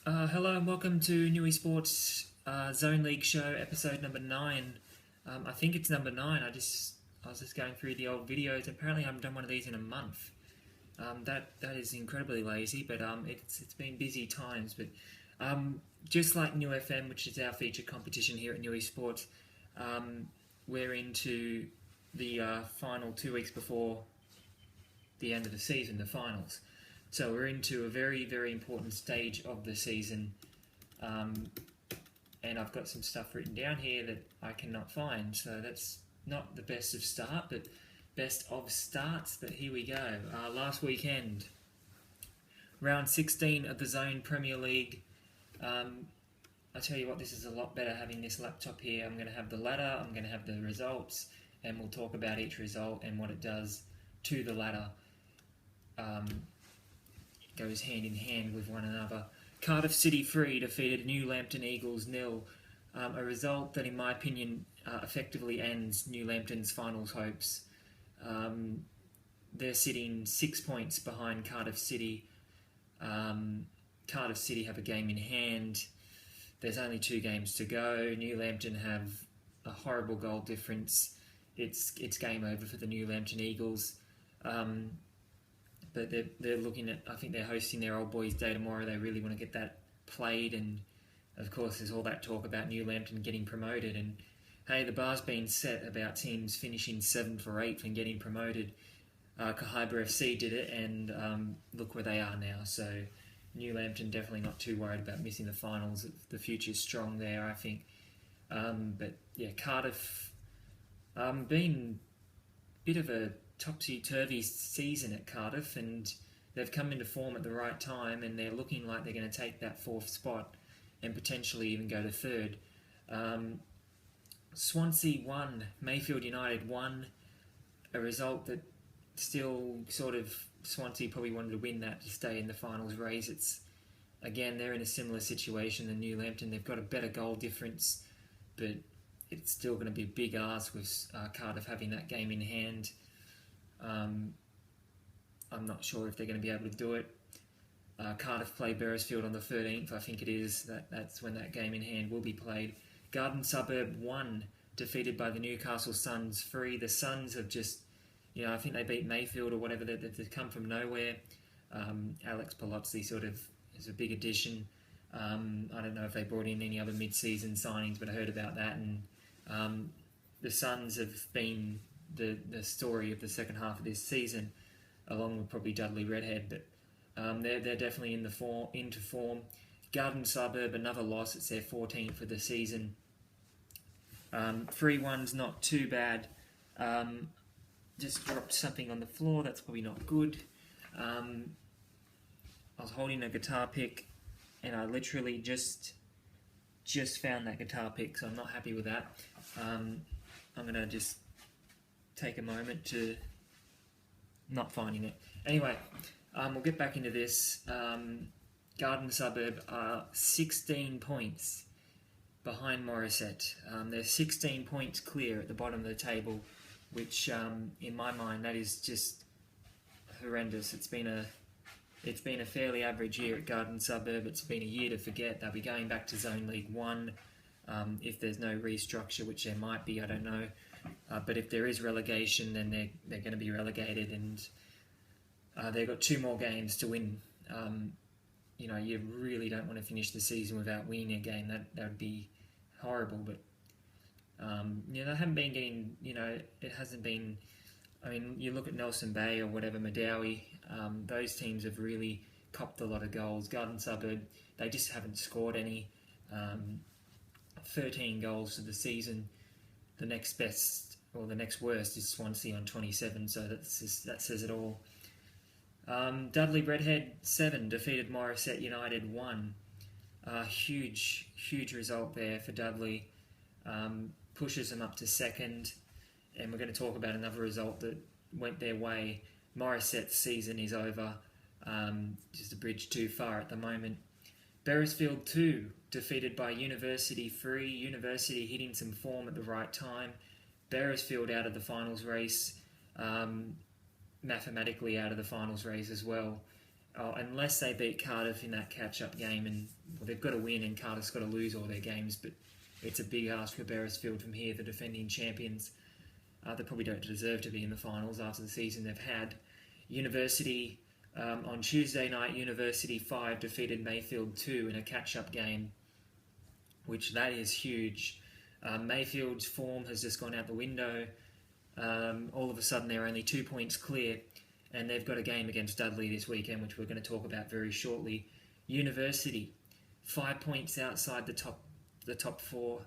Hello and welcome to New Esports Zone League Show episode number 9. I think it's number 9. I was just going through the old videos. Apparently I haven't done one of these in a month. That is incredibly lazy, but it's been busy times. But just like New FM, which is our featured competition here at New Esports, we're into the final 2 weeks before the end of the season, the finals. So we're into a very, very important stage of the season, and I've got some stuff written down here that I cannot find. So that's not the best of start, but best of starts. But here we go. Last weekend, round 16 of the Zone Premier League. I tell you what, this is a lot better having this laptop here. I'm going to have the ladder, I'm going to have the results, and we'll talk about each result and what it does to the ladder. Goes hand in hand with one another. Cardiff City 3 defeated New Lambton Eagles 0. A result that, in my opinion, effectively ends New Lambton's finals hopes. They're sitting 6 points behind Cardiff City. Cardiff City have a game in hand. There's only 2 games to go. New Lambton have a horrible goal difference. It's game over for the New Lambton Eagles. But they're looking at, I think they're hosting their Old Boys Day tomorrow. They really want to get that played, and of course there's all that talk about New Lambton getting promoted, and hey, the bar's been set about teams finishing 7th or 8th and getting promoted. Kahibra FC did it, and look where they are now. So New Lambton definitely not too worried about missing the finals. The future's strong there, I think. But yeah, Cardiff been a bit of a topsy-turvy season at Cardiff, and they've come into form at the right time, and they're looking like they're going to take that 4th spot and potentially even go to 3rd. Swansea won, Mayfield United won, a result that still sort of Swansea probably wanted to win that to stay in the finals race. It's again, they're in a similar situation than New Lambton. They've got a better goal difference, but it's still going to be a big ask with Cardiff having that game in hand. I'm not sure if they're going to be able to do it. Cardiff play Beresfield on the 13th, I think it is. That's when that game in hand will be played. Garden Suburb 1, defeated by the Newcastle Suns 3. The Suns have just, I think they beat Mayfield or whatever. They've come from nowhere. Alex Palozzi sort of is a big addition. I don't know if they brought in any other mid-season signings, but I heard about that. And the Suns have been the story of the second half of this season, along with probably Dudley Redhead, but they're definitely into form. Garden Suburb, another loss. It's their 14th for the season. 3-1's not too bad. Just dropped something on the floor. That's probably not good. I was holding a guitar pick, and I literally just found that guitar pick, so I'm not happy with that. I'm gonna just take a moment to not finding it. Anyway, we'll get back into this. Garden Suburb are 16 points behind Morisset. They're 16 points clear at the bottom of the table, which in my mind that is just horrendous. It's been a fairly average year at Garden Suburb. It's been a year to forget. They'll be going back to Zone League 1 if there's no restructure, which there might be, I don't know. But if there is relegation, then they're going to be relegated, and they've got 2 more games to win. You really don't want to finish the season without winning a game. That would be horrible. But they haven't been getting. It hasn't been. I mean, you look at Nelson Bay or whatever, Madawi. Those teams have really copped a lot of goals. Garden Suburb, they just haven't scored any. 13 goals for the season. The next best, or the next worst, is Swansea on 27, so that says it all. Dudley Redhead 7 defeated Morisset United 1. Huge result there for Dudley. Pushes them up to 2nd, and we're going to talk about another result that went their way. Morisset's season is over, just a bridge too far at the moment. Beresfield 2 defeated by University 3. University hitting some form at the right time. Beresfield out of the finals race, mathematically out of the finals race as well. unless they beat Cardiff in that catch-up game, and well, they've got to win and Cardiff's got to lose all their games, but it's a big ask for Beresfield from here, the defending champions. They probably don't deserve to be in the finals after the season they've had. University, on Tuesday night, University 5 defeated Mayfield 2 in a catch-up game, which that is huge. Mayfield's form has just gone out the window. All of a sudden they're only 2 points clear, and they've got a game against Dudley this weekend, which we're going to talk about very shortly. University, 5 points outside the top four.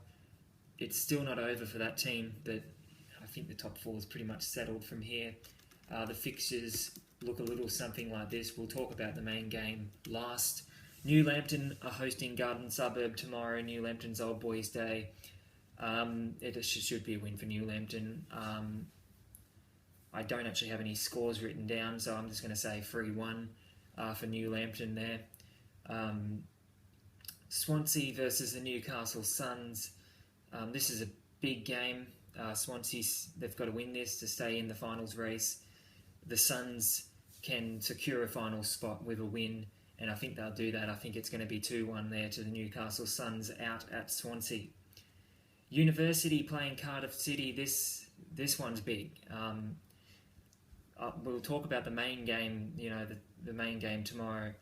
It's still not over for that team, but I think the top four is pretty much settled from here. The fixtures look a little something like this. We'll talk about the main game last. New Lambton are hosting Garden Suburb tomorrow, New Lambton's Old Boys Day. It should be a win for New Lambton. I don't actually have any scores written down, so I'm just going to say 3-1 for New Lambton there. Swansea versus the Newcastle Suns. This is a big game. Swansea, they've got to win this to stay in the finals race. The Suns can secure a final spot with a win, and I think they'll do that. I think it's going to be 2-1 there to the Newcastle Suns out at Swansea. University playing Cardiff City. This one's big. We'll talk about the main game, the main game tomorrow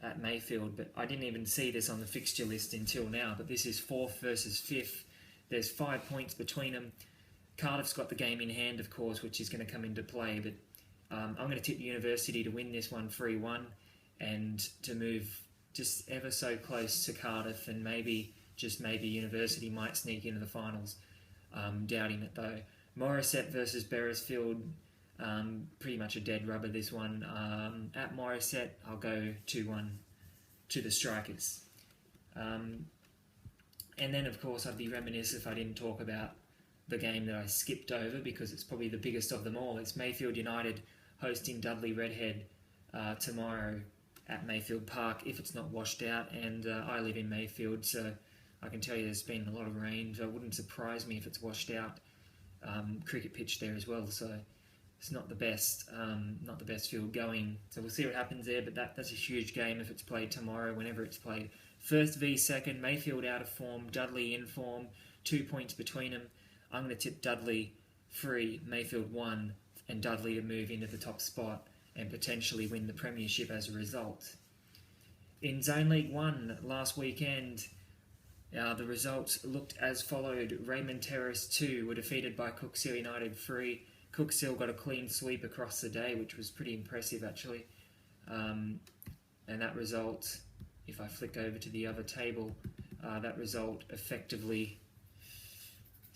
at Mayfield, but I didn't even see this on the fixture list until now, but this is 4th versus 5th. There's 5 points between them. Cardiff's got the game in hand, of course, which is going to come into play, but I'm going to tip University to win this one 3-1 and to move just ever so close to Cardiff, and maybe University might sneak into the finals. Doubting it though. Morisset versus Beresfield, pretty much a dead rubber this one. At Morisset, I'll go 2-1 to the Strikers. And then, of course, I'd be remiss if I didn't talk about the game that I skipped over because it's probably the biggest of them all. It's Mayfield United hosting Dudley Redhead tomorrow at Mayfield Park if it's not washed out. And I live in Mayfield, so I can tell you there's been a lot of rain, so it wouldn't surprise me if it's washed out. Cricket pitch there as well, so it's not the best field going. So we'll see what happens there, but that's a huge game if it's played tomorrow, whenever it's played. First v second, Mayfield out of form, Dudley in form, 2 points between them. I'm going to tip Dudley 3, Mayfield 1, and Dudley to move into the top spot and potentially win the premiership as a result. In Zone League 1 last weekend, the results looked as followed. Raymond Terrace 2 were defeated by Cookshill United 3. Cookshill got a clean sweep across the day, which was pretty impressive actually. And that result, if I flick over to the other table, that result effectively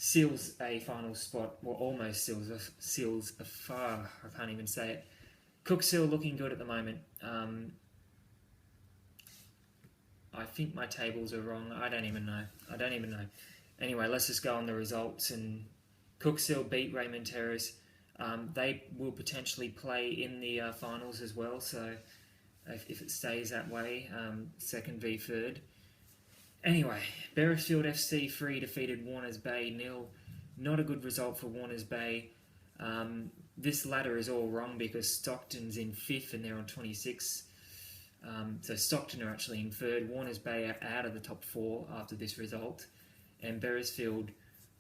seals a final spot, or almost seals a far, I can't even say it. Cookshill looking good at the moment. I think my tables are wrong. I don't even know. Anyway, let's just go on the results. And Cookshill beat Raymond Terrace. They will potentially play in the finals as well. So if it stays that way, second v third. Anyway, Beresfield FC 3 defeated Warners Bay 0. Not a good result for Warners Bay. This ladder is all wrong because Stockton's in 5th and they're on 26. So Stockton are actually in 3rd. Warners Bay are out of the top 4 after this result. And Beresfield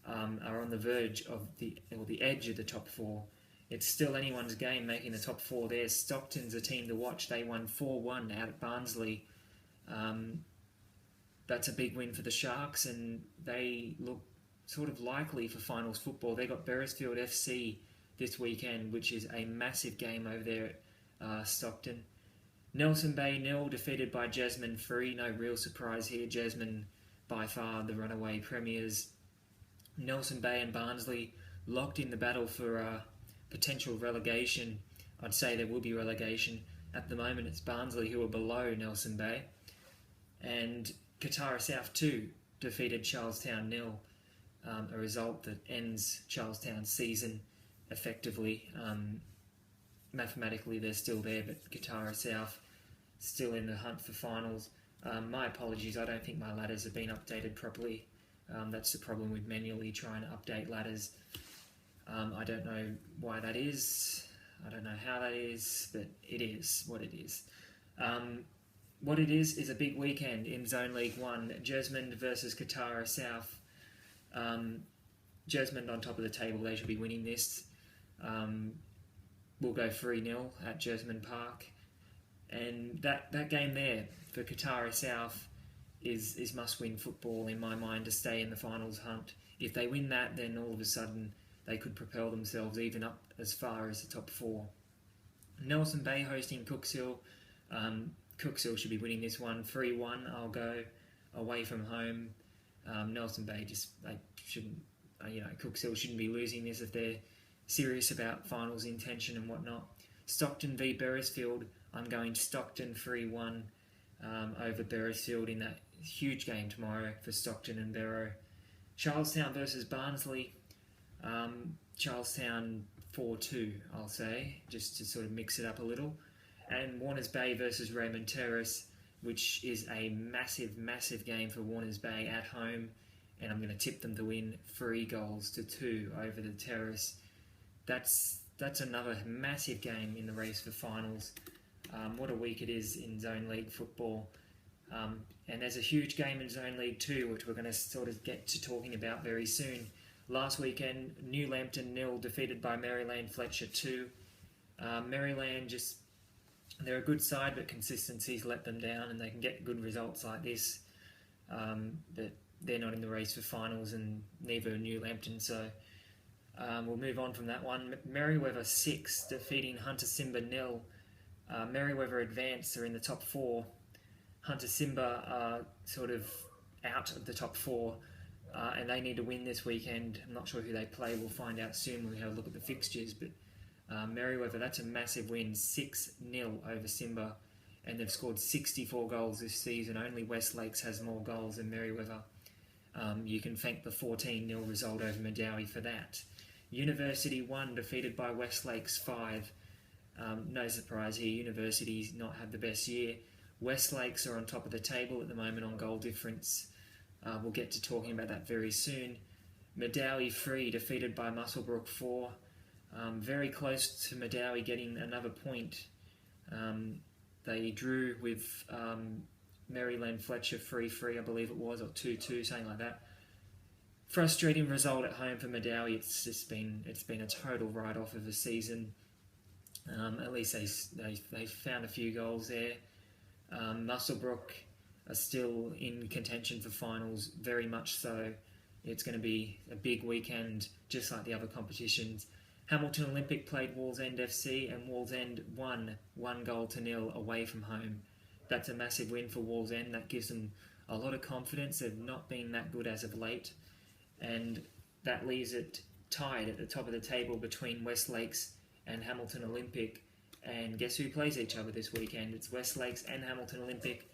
are on the verge of the edge of the top 4. It's still anyone's game making the top 4 there. Stockton's a team to watch. They won 4-1 out at Barnsley. That's a big win for the Sharks, and they look sort of likely for finals football. They got Beresfield FC this weekend, which is a massive game over there at Stockton. Nelson Bay 0, defeated by Jasmine 3. No real surprise here. Jasmine by far the runaway premiers. Nelson Bay and Barnsley locked in the battle for potential relegation. I'd say there will be relegation. At the moment it's Barnsley who are below Nelson Bay. And Katara South 2 defeated Charlestown 0. A result that ends Charlestown's season effectively. Mathematically they're still there, but Katara South still in the hunt for finals. My apologies, I don't think my ladders have been updated properly. That's the problem with manually trying to update ladders. I don't know why that is. I don't know how that is, but it is what it is. What it is a big weekend in Zone League 1. Jesmond versus Katara South. Jesmond on top of the table, they should be winning this. We'll go 3-0 at Jesmond Park. And that game there for Katara South is must-win football in my mind to stay in the finals hunt. If they win that, then all of a sudden they could propel themselves even up as far as the top 4. Nelson Bay hosting Cookshill. Cookshill should be winning this one 3-1. I'll go away from home. Nelson Bay shouldn't. Cookshill shouldn't be losing this if they're serious about finals intention and whatnot. Stockton v Beresfield. I'm going Stockton 3-1 over Beresfield in that huge game tomorrow for Stockton and Barrow. Charlestown versus Barnsley. Charlestown 4-2, I'll say, just to sort of mix it up a little. And Warners Bay versus Raymond Terrace, which is a massive, massive game for Warners Bay at home. And I'm going to tip them to win 3-2 over the Terrace. That's another massive game in the race for finals. What a week it is in Zone League football. And there's a huge game in Zone League 2, which we're going to sort of get to talking about very soon. Last weekend, New Lambton 0, defeated by Maryland Fletcher 2. Maryland they're a good side, but consistency's let them down, and they can get good results like this. But they're not in the race for finals, and neither are New Lambton, so we'll move on from that one. Merryweather 6, defeating Hunter Simba 0. Merryweather advanced, are in the top 4. Hunter Simba are sort of out of the top 4, and they need to win this weekend. I'm not sure who they play. We'll find out soon when we have a look at the fixtures, but Merryweather, that's a massive win, 6-0 over Simba, and they've scored 64 goals this season. Only West Lakes has more goals than Merryweather. You can thank the 14-0 result over Medowie for that. University 1, defeated by West Lakes 5. No surprise here, University's not had the best year. West Lakes are on top of the table at the moment on goal difference. We'll get to talking about that very soon. Medowie 3, defeated by Muswellbrook 4. Very close to Medowie getting another point. They drew with Maryland Fletcher 3-3, I believe it was, or 2-2, something like that. Frustrating result at home for Medowie. It's been a total write-off of the season. At least they found a few goals there. Muswellbrook are still in contention for finals, very much so. It's going to be a big weekend, just like the other competitions. Hamilton Olympic played Wallsend FC, and Wallsend won 1-0 away from home. That's a massive win for Wallsend. That gives them a lot of confidence. They've not been that good as of late, and that leaves it tied at the top of the table between West Lakes and Hamilton Olympic. And guess who plays each other this weekend? It's West Lakes and Hamilton Olympic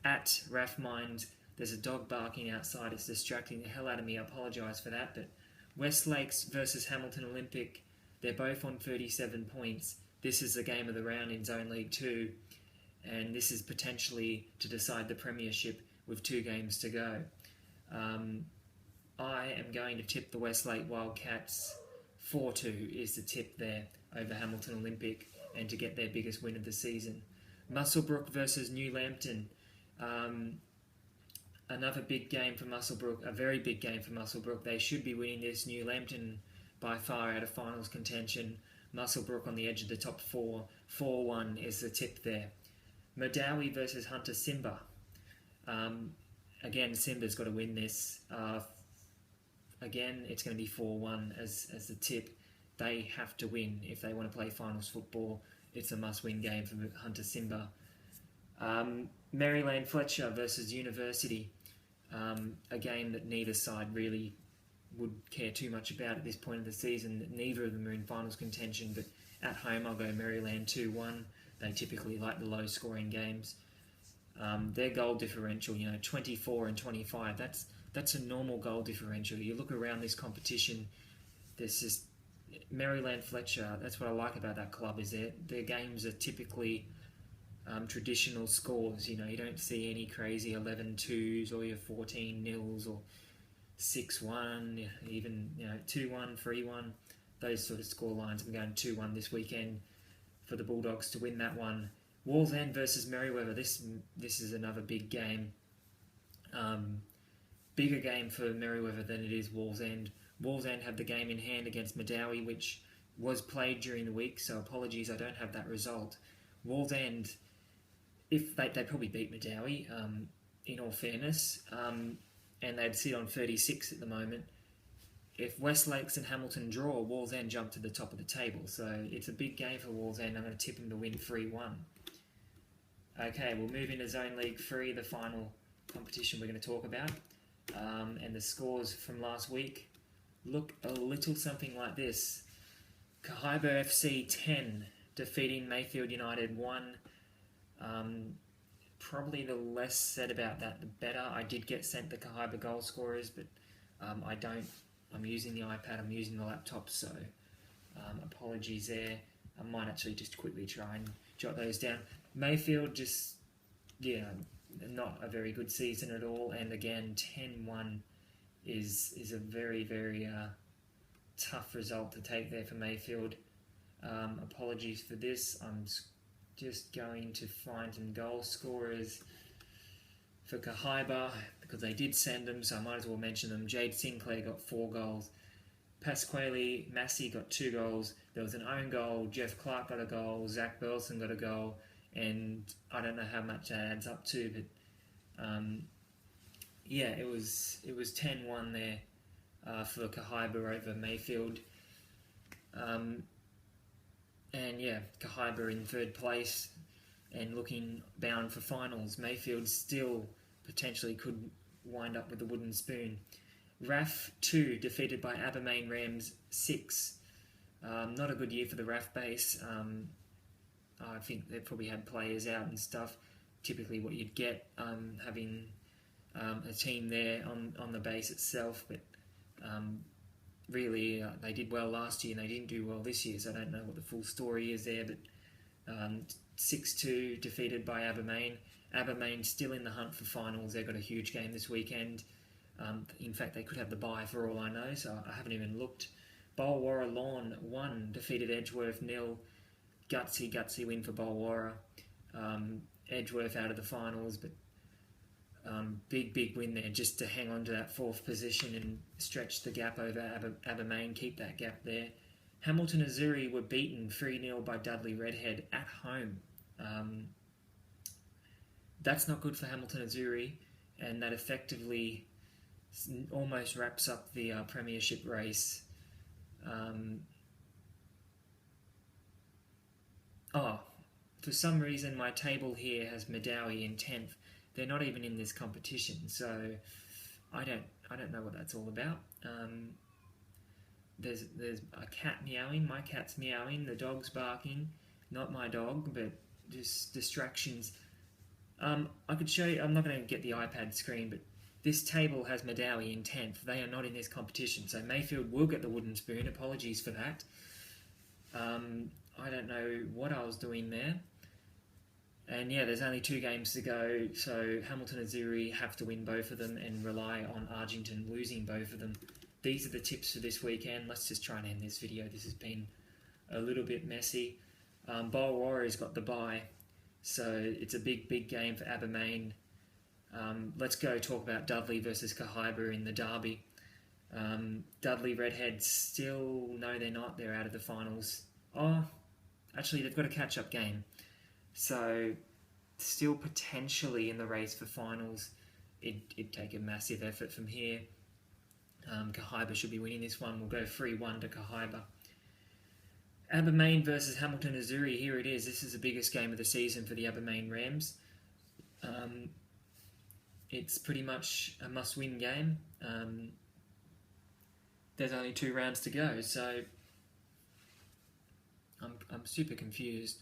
at Rathmines. There's a dog barking outside. It's distracting the hell out of me. I apologise for that. But West Lakes versus Hamilton Olympic. They're both on 37 points. This is the game of the round in Zone League 2. And this is potentially to decide the premiership with 2 games to go. I am going to tip the Westlake Wildcats 4-2 is the tip there over Hamilton Olympic, and to get their biggest win of the season. Muswellbrook versus New Lambton. Another big game for Muswellbrook, a very big game for Muswellbrook. They should be winning this. New Lambton by far out of finals contention. Muswellbrook on the edge of the top 4. 4-1 is the tip there. Medowie versus Hunter Simba. Again, Simba's got to win this. Again, it's going to be 4-1 as the tip. They have to win if they want to play finals football. It's a must-win game for Hunter Simba. Maryland Fletcher versus University. A game that neither side really would care too much about at this point of the season. Neither of them are in finals contention, but at home I'll go Maryland 2-1. They typically like the low-scoring games. Their goal differential, 24 and 25, that's a normal goal differential. You look around this competition, there's just Maryland Fletcher. That's what I like about that club, is their games are typically traditional scores. You don't see any crazy 11-2s or your 14-0s or 6-1, even 2-1, 3-1, those sort of score lines. I'm going 2-1 this weekend for the Bulldogs to win that one. Wallsend versus Merewether. This is another big game. Bigger game for Merewether than it is Wallsend. Wallsend have the game in hand against Madawi, which was played during the week, so apologies, I don't have that result. Wallsend, if they probably beat Madawi, in all fairness, and they'd sit on 36 at the moment. If Westlakes and Hamilton draw, Wallsend jump to the top of the table, so it's a big game for Wallsend. I'm going to tip them to win 3-1. Okay, we'll move into Zone League 3, the final competition we're going to talk about. And the scores from last week look a little something like this. Cahaiba FC 10, defeating Mayfield United 1. Probably the less said about that, the better. I did get sent the Cahaiba goal scorers, but I don't. I'm using the iPad, I'm using the laptop, so apologies there. I might actually just quickly try and jot those down. Mayfield just, not a very good season at all, and again, 10-1 is a very, very tough result to take there for Mayfield. Apologies for this. I'm just going to find some goal scorers for Cahaiba, because they did send them, so I might as well mention them. Jade Sinclair got 4 goals. Pasquale Massey got 2 goals. There was an own goal. Jeff Clark got a goal. Zach Burleson got a goal. And I don't know how much that adds up to, but it was 10-1 there for Cahaiba over Mayfield. Cahaiba in 3rd place and looking bound for finals. Mayfield still potentially could wind up with the wooden spoon. RAF 2 defeated by Abermain Rams 6. Not a good year for the RAF base. I think they probably had players out and stuff. Typically what you'd get having a team there on the base itself, but really they did well last year and they didn't do well this year, so I don't know what the full story is there, but 6-2 defeated by Abermain. Abermain still in the hunt for finals. They've got a huge game this weekend. In fact, they could have the bye for all I know, so I haven't even looked. Bulwarra Lawn 1 defeated Edgeworth 0. Gutsy win for Bulwarra. Edgeworth out of the finals, but big win there just to hang on to that 4th position and stretch the gap over Abermain, keep that gap there. Hamilton Azuri were beaten 3-0 by Dudley Redhead at home. That's not good for Hamilton Azuri, and that effectively almost wraps up the premiership race. For some reason my table here has Madawi in 10th. They're not even in this competition, so I don't know what that's all about. There's a cat meowing. My cat's meowing. The dog's barking. Not my dog, but just distractions. I could show you. I'm not going to get the iPad screen, but this table has Madawi in 10th. They are not in this competition, so Mayfield will get the wooden spoon. Apologies for that. I don't know what I was doing there. And there's only 2 games to go, so Hamilton Azuri have to win both of them and rely on Argington losing both of them. These are the tips for this weekend. Let's just try and end this video. This has been a little bit messy. Bulwarra's got the bye, so it's a big game for Abermain. Let's go talk about Dudley versus Cahaiba in the derby. Dudley Redhead still, no they're not, they're out of the finals. Actually they've got a catch-up game. So, still potentially in the race for finals. It'd take a massive effort from here. Cahaiba should be winning this one. We'll go 3-1 to Cahaiba. Abermain versus Hamilton Azuri. Here it is. This is the biggest game of the season for the Abermain Rams. It's pretty much a must-win game. There's only 2 rounds to go, so I'm super confused.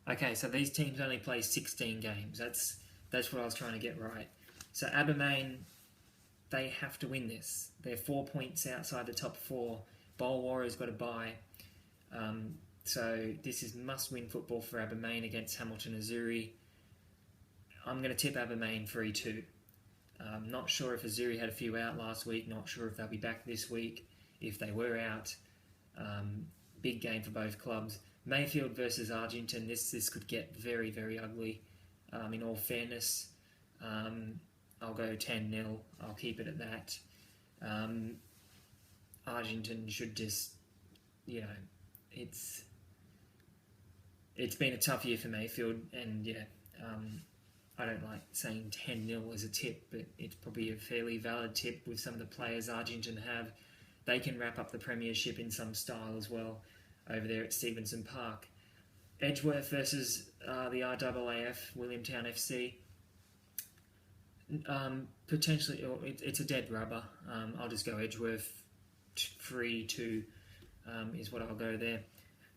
Okay, so these teams only play 16 games. That's what I was trying to get right. So Abermain, they have to win this. They're 4 points outside the top 4. Bulwarra's got a bye. So this is must-win football for Abermain against Hamilton Azuri. I'm going to tip Abermain 3-2. Not sure if Azuri had a few out last week. Not sure if they'll be back this week. If they were out, big game for both clubs. Mayfield versus Argentine. This could get very, very ugly. In all fairness, I'll go 10-0. I'll keep it at that. Argentine should just, it's been a tough year for Mayfield, and I don't like saying 10-0 as a tip, but it's probably a fairly valid tip with some of the players Argentine have. They can wrap up the premiership in some style as well over there at Stevenson Park. Edgeworth versus the RAAF, Williamtown FC. Potentially, it's a dead rubber. I'll just go Edgeworth 3-2 is what I'll go there.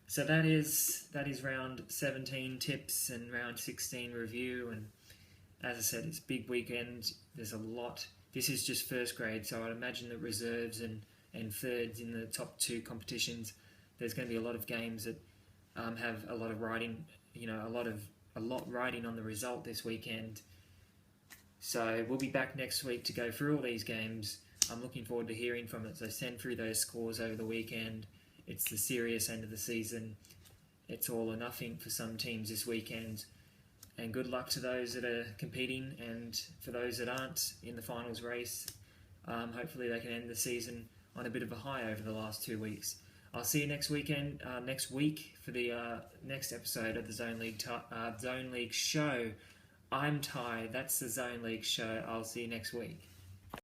So that is round 17 tips and round 16 review. And as I said, it's a big weekend. There's a lot. This is just first grade, so I'd imagine the reserves and thirds in the top two competitions, there's going to be a lot of games that have a lot of riding, a lot riding on the result this weekend. So we'll be back next week to go through all these games. I'm looking forward to hearing from it. So send through those scores over the weekend. It's the serious end of the season. It's all or nothing for some teams this weekend. And good luck to those that are competing, and for those that aren't in the finals race, hopefully they can end the season on a bit of a high over the last 2 weeks. I'll see you next week for the next episode of the Zone League show. I'm Ty. That's the Zone League show. I'll see you next week.